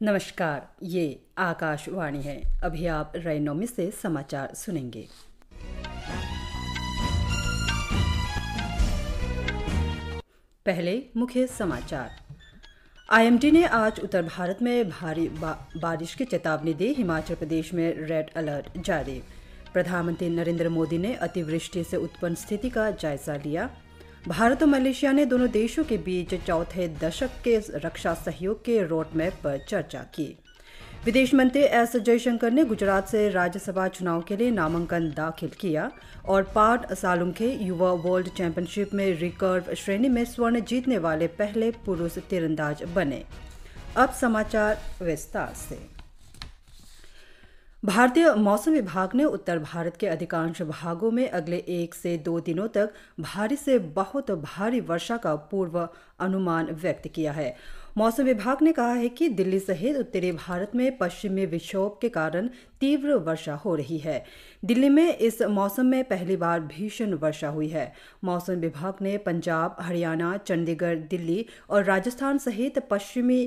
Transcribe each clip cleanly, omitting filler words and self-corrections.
नमस्कार, ये आकाशवाणी है। अभी आप रैनोमी से समाचार सुनेंगे। पहले मुख्य समाचार। आईएमडी ने आज उत्तर भारत में भारी बारिश की चेतावनी दी। हिमाचल प्रदेश में रेड अलर्ट जारी। प्रधानमंत्री नरेंद्र मोदी ने अतिवृष्टि से उत्पन्न स्थिति का जायजा लिया। भारत और मलेशिया ने दोनों देशों के बीच चौथे दशक के रक्षा सहयोग के रोडमैप पर चर्चा की। विदेश मंत्री एस जयशंकर ने गुजरात से राज्यसभा चुनाव के लिए नामांकन दाखिल किया और पार्ट सालुंखे युवा वर्ल्ड चैंपियनशिप में रिकर्व श्रेणी में स्वर्ण जीतने वाले पहले पुरुष तीरंदाज बने। अब समाचार विस्तार से। भारतीय मौसम विभाग ने उत्तर भारत के अधिकांश भागों में अगले 1 से 2 दिनों तक भारी से बहुत भारी वर्षा का पूर्व अनुमान व्यक्त किया है। मौसम विभाग ने कहा है कि दिल्ली सहित उत्तरी भारत में पश्चिमी विक्षोभ के कारण तीव्र वर्षा हो रही है। दिल्ली में इस मौसम में पहली बार भीषण वर्षा हुई है। मौसम विभाग ने पंजाब, हरियाणा, चंडीगढ़, दिल्ली और राजस्थान सहित पश्चिमी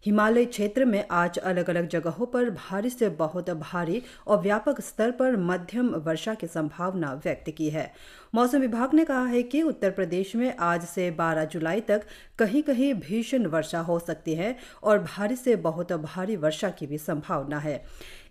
हिमालय क्षेत्र में आज अलग अलग जगहों पर भारी से बहुत भारी और व्यापक स्तर पर मध्यम वर्षा की संभावना व्यक्त की है। मौसम विभाग ने कहा है कि उत्तर प्रदेश में आज से 12 जुलाई तक कहीं कहीं भीषण वर्षा हो सकती है और भारी से बहुत भारी वर्षा की भी संभावना है।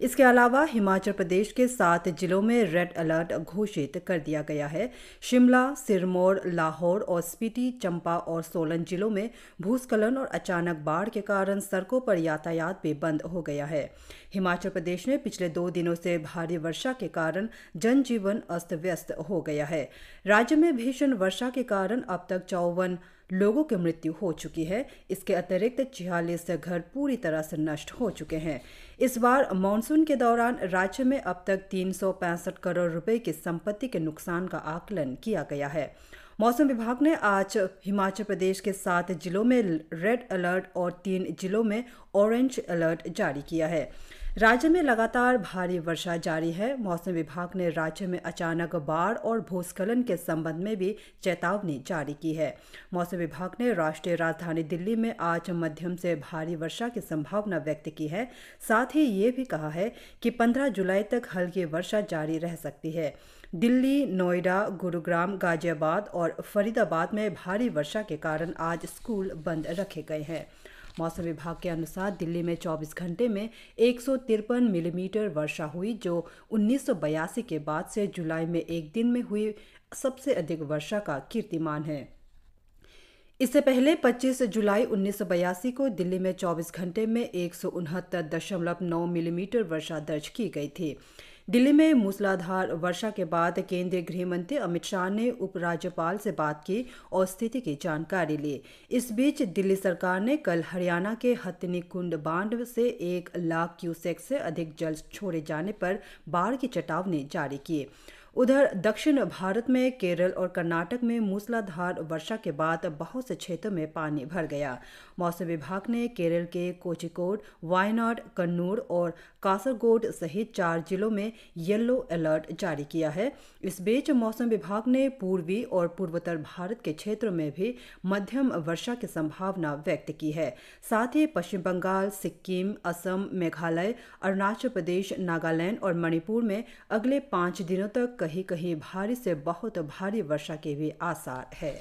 इसके अलावा हिमाचल प्रदेश के 7 जिलों में रेड अलर्ट घोषित कर दिया गया है। शिमला, सिरमौर, लाहौर और स्पीति, चंबा और सोलन जिलों में भूस्खलन और अचानक बाढ़ के कारण सड़कों पर यातायात भी बंद हो गया है। हिमाचल प्रदेश में पिछले 2 दिनों से भारी वर्षा के कारण जनजीवन अस्त व्यस्त हो गया है। राज्य में भीषण वर्षा के कारण अब तक 54 लोगों की मृत्यु हो चुकी है। इसके अतिरिक्त 46 घर पूरी तरह से नष्ट हो चुके हैं। इस बार मानसून के दौरान राज्य में अब तक 365 करोड़ रुपए की संपत्ति के नुकसान का आकलन किया गया है। मौसम विभाग ने आज हिमाचल प्रदेश के 7 जिलों में रेड अलर्ट और 3 जिलों में ऑरेंज अलर्ट जारी किया है। राज्य में लगातार भारी वर्षा जारी है। मौसम विभाग ने राज्य में अचानक बाढ़ और भूस्खलन के संबंध में भी चेतावनी जारी की है। मौसम विभाग ने राष्ट्रीय राजधानी दिल्ली में आज मध्यम से भारी वर्षा की संभावना व्यक्त की है। साथ ही ये भी कहा है कि 15 जुलाई तक हल्की वर्षा जारी रह सकती है। दिल्ली, नोएडा, गुरुग्राम, गाजियाबाद और फरीदाबाद में भारी वर्षा के कारण आज स्कूल बंद रखे गए हैं। मौसम विभाग के अनुसार दिल्ली में 24 घंटे में 153 मिलीमीटर वर्षा हुई, जो 1982 के बाद से जुलाई में एक दिन में हुई सबसे अधिक वर्षा का कीर्तिमान है। इससे पहले 25 जुलाई 1982 को दिल्ली में 24 घंटे में 169.9 मिलीमीटर वर्षा दर्ज की गई थी। दिल्ली में मूसलाधार वर्षा के बाद केंद्रीय गृह मंत्री अमित शाह ने उपराज्यपाल से बात की और स्थिति की जानकारी ली। इस बीच दिल्ली सरकार ने कल हरियाणा के हथनी कुंड बांध से 1 लाख क्यूसेक से अधिक जल छोड़े जाने पर बाढ़ की चेतावनी जारी की। उधर दक्षिण भारत में केरल और कर्नाटक में मूसलाधार वर्षा के बाद बहुत से क्षेत्रों में पानी भर गया। मौसम विभाग ने केरल के कोझिकोड, वायनाड, कन्नूर और कासरगोड सहित 4 जिलों में येलो अलर्ट जारी किया है। इस बीच मौसम विभाग ने पूर्वी और पूर्वोत्तर भारत के क्षेत्रों में भी मध्यम वर्षा की संभावना व्यक्त की है। साथ ही पश्चिम बंगाल, सिक्किम, असम, मेघालय, अरुणाचल प्रदेश, नागालैंड और मणिपुर में अगले 5 दिनों तक कहीं कहीं भारी से बहुत भारी वर्षा के भी आसार है।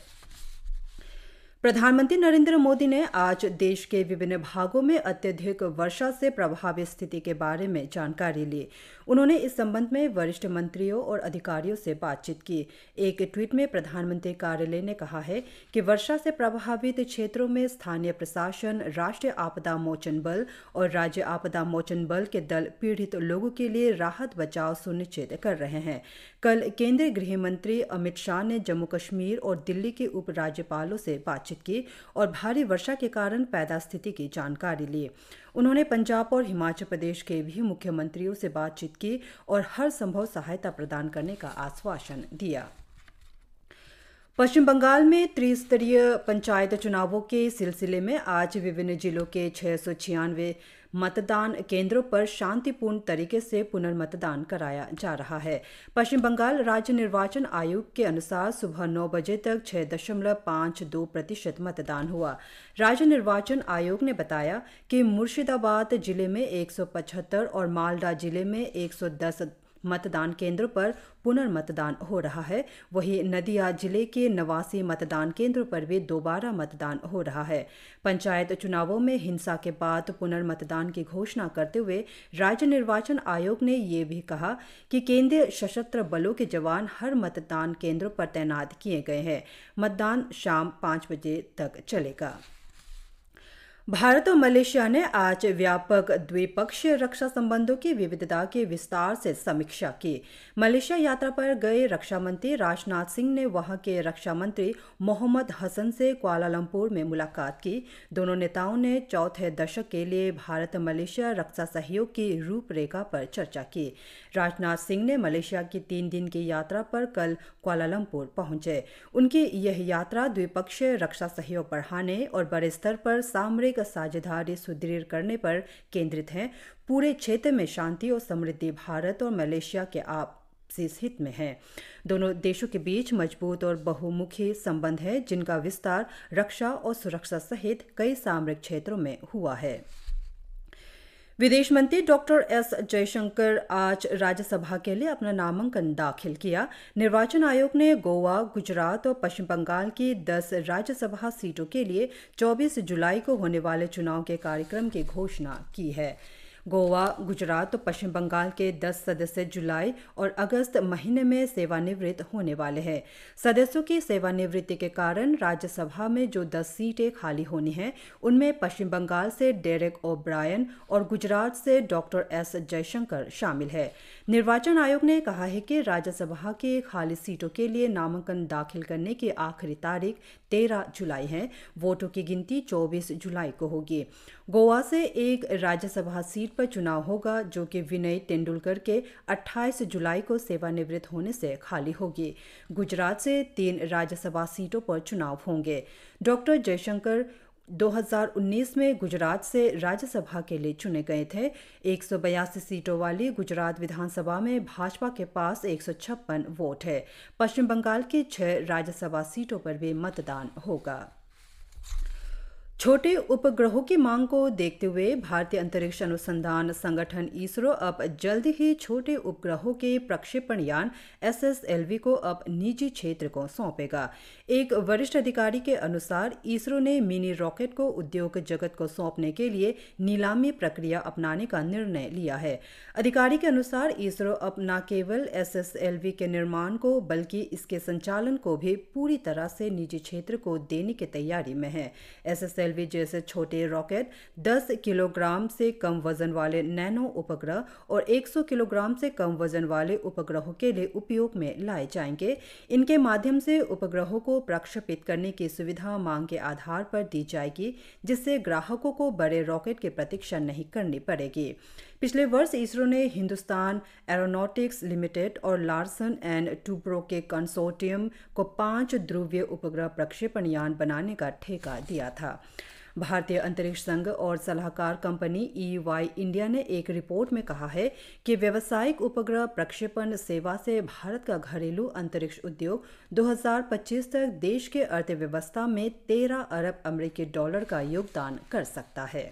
प्रधानमंत्री नरेंद्र मोदी ने आज देश के विभिन्न भागों में अत्यधिक वर्षा से प्रभावित स्थिति के बारे में जानकारी ली। उन्होंने इस संबंध में वरिष्ठ मंत्रियों और अधिकारियों से बातचीत की। एक ट्वीट में प्रधानमंत्री कार्यालय ने कहा है कि वर्षा से प्रभावित क्षेत्रों में स्थानीय प्रशासन, राष्ट्रीय आपदा मोचन बल और राज्य आपदा मोचन बल के दल पीड़ित लोगों के लिए राहत बचाव सुनिश्चित कर रहे हैं। कल केंद्रीय गृह मंत्री अमित शाह ने जम्मू कश्मीर और दिल्ली के उपराज्यपालों से बातचीत की और भारी वर्षा के कारण पैदा स्थिति की जानकारी ली। उन्होंने पंजाब और हिमाचल प्रदेश के भी मुख्यमंत्रियों से बातचीत की और हर संभव सहायता प्रदान करने का आश्वासन दिया। पश्चिम बंगाल में त्रिस्तरीय पंचायत चुनावों के सिलसिले में आज विभिन्न जिलों के 696 मतदान केंद्रों पर शांतिपूर्ण तरीके से पुनर्मतदान कराया जा रहा है। पश्चिम बंगाल राज्य निर्वाचन आयोग के अनुसार सुबह 9 बजे तक 6.52% मतदान हुआ। राज्य निर्वाचन आयोग ने बताया कि मुर्शिदाबाद जिले में 175 और मालदा जिले में 110 मतदान केंद्रों पर पुनर्मतदान हो रहा है। वहीं नदिया जिले के 89 मतदान केंद्रों पर भी दोबारा मतदान हो रहा है। पंचायत चुनावों में हिंसा के बाद पुनर्मतदान की घोषणा करते हुए राज्य निर्वाचन आयोग ने ये भी कहा कि केंद्रीय सशस्त्र बलों के जवान हर मतदान केंद्रों पर तैनात किए गए हैं। मतदान शाम 5 बजे तक चलेगा। भारत और मलेशिया ने आज व्यापक द्विपक्षीय रक्षा संबंधों की विविधता की विस्तार से समीक्षा की। मलेशिया यात्रा पर गए रक्षा मंत्री राजनाथ सिंह ने वहां के रक्षा मंत्री मोहम्मद हसन से कुआलालंपुर में मुलाकात की। दोनों नेताओं ने चौथे दशक के लिए भारत मलेशिया रक्षा सहयोग की रूपरेखा पर चर्चा की। राजनाथ सिंह ने मलेशिया की 3 दिन की यात्रा पर कल कुआलालंपुर पहुंचे। उनकी यह यात्रा द्विपक्षीय रक्षा सहयोग बढ़ाने और बड़े स्तर पर सामरिक साझेदारी सुदृढ़ करने पर केंद्रित है। पूरे क्षेत्र में शांति और समृद्धि भारत और मलेशिया के आपसी हित में है। दोनों देशों के बीच मजबूत और बहुमुखी संबंध है, जिनका विस्तार रक्षा और सुरक्षा सहित कई सामरिक क्षेत्रों में हुआ है। विदेश मंत्री डॉक्टर एस जयशंकर आज राज्यसभा के लिए अपना नामांकन दाखिल किया। निर्वाचन आयोग ने गोवा, गुजरात और पश्चिम बंगाल की 10 राज्यसभा सीटों के लिए 24 जुलाई को होने वाले चुनाव के कार्यक्रम की घोषणा की है। गोवा, गुजरात और पश्चिम बंगाल के 10 सदस्य जुलाई और अगस्त महीने में सेवानिवृत्त होने वाले हैं। सदस्यों की सेवानिवृत्ति के कारण राज्यसभा में जो 10 सीटें खाली होनी हैं, उनमें पश्चिम बंगाल से डेरेक ओब्रायन और गुजरात से डॉक्टर एस जयशंकर शामिल है। निर्वाचन आयोग ने कहा है कि राज्यसभा की खाली सीटों के लिए नामांकन दाखिल करने की आखिरी तारीख 13 जुलाई है। वोटों की गिनती 24 जुलाई को होगी। गोवा से एक राज्यसभा सीट पर चुनाव होगा, जो कि विनय तेंदुलकर के 28 जुलाई को सेवानिवृत्त होने से खाली होगी। गुजरात से 3 राज्यसभा सीटों पर चुनाव होंगे। डॉक्टर जयशंकर 2019 में गुजरात से राज्यसभा के लिए चुने गए थे। 182 सीटों वाली गुजरात विधानसभा में भाजपा के पास 156 वोट है। पश्चिम बंगाल की 6 राज्यसभा सीटों पर भी मतदान होगा। छोटे उपग्रहों की मांग को देखते हुए भारतीय अंतरिक्ष अनुसंधान संगठन इसरो अब जल्द ही छोटे उपग्रहों के प्रक्षेपण यान SSLV को अब निजी क्षेत्र को सौंपेगा। एक वरिष्ठ अधिकारी के अनुसार इसरो ने मिनी रॉकेट को उद्योग जगत को सौंपने के लिए नीलामी प्रक्रिया अपनाने का निर्णय लिया है। अधिकारी के अनुसार इसरो अब न केवल SSLV के निर्माण को बल्कि इसके संचालन को भी पूरी तरह से निजी क्षेत्र को देने की तैयारी में है। SSLV जैसे छोटे रॉकेट 10 किलोग्राम से कम वजन वाले नैनो उपग्रह और 100 किलोग्राम से कम वजन वाले उपग्रहों के लिए उपयोग में लाए जाएंगे। इनके माध्यम से उपग्रहों को प्रक्षेपित करने की सुविधा मांग के आधार पर दी जाएगी, जिससे ग्राहकों को बड़े रॉकेट की प्रतीक्षा नहीं करनी पड़ेगी। पिछले वर्ष इसरो ने हिंदुस्तान एरोनॉटिक्स लिमिटेड और लार्सन एंड टूब्रो के कंसोर्टियम को 5 ध्रुवीय उपग्रह प्रक्षेपण यान बनाने का ठेका दिया था। भारतीय अंतरिक्ष संघ और सलाहकार कंपनी EY इंडिया ने एक रिपोर्ट में कहा है कि व्यावसायिक उपग्रह प्रक्षेपण सेवा से भारत का घरेलू अंतरिक्ष उद्योग 2025 तक देश के अर्थव्यवस्था में 13 अरब अमेरिकी डॉलर का योगदान कर सकता है।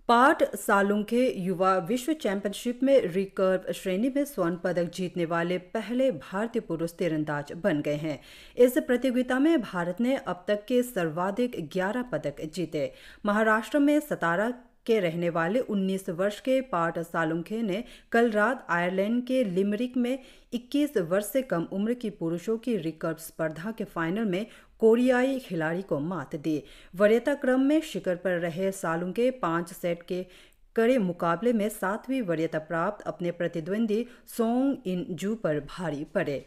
पाट सालुंखे युवा विश्व चैंपियनशिप में रिकर्व श्रेणी में स्वर्ण पदक जीतने वाले पहले भारतीय पुरुष तीरंदाज बन गए हैं। इस प्रतियोगिता में भारत ने अब तक के सर्वाधिक 11 पदक जीते। महाराष्ट्र में सतारा के रहने वाले 19 वर्ष के पाट सालुंखे ने कल रात आयरलैंड के लिमरिक में 21 वर्ष से कम उम्र की पुरुषों की रिकर्व स्पर्धा के फाइनल में कोरियाई खिलाड़ी को मात दी। वरीयता क्रम में शिखर पर रहे सालुंखे 5 सेट के कड़े मुकाबले में 7वीं वरीयता प्राप्त अपने प्रतिद्वंदी सोंग इन जू पर भारी पड़े।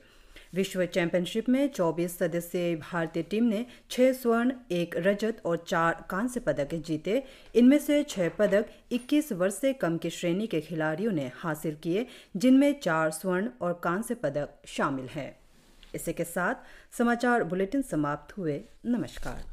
विश्व चैंपियनशिप में 24 सदस्यीय भारतीय टीम ने 6 स्वर्ण, 1 रजत और 4 कांस्य पदक जीते। इनमें से 6 पदक 21 वर्ष से कम की श्रेणी के खिलाड़ियों ने हासिल किए, जिनमें 4 स्वर्ण और कांस्य पदक शामिल हैं। इसी के साथ समाचार बुलेटिन समाप्त हुए। नमस्कार।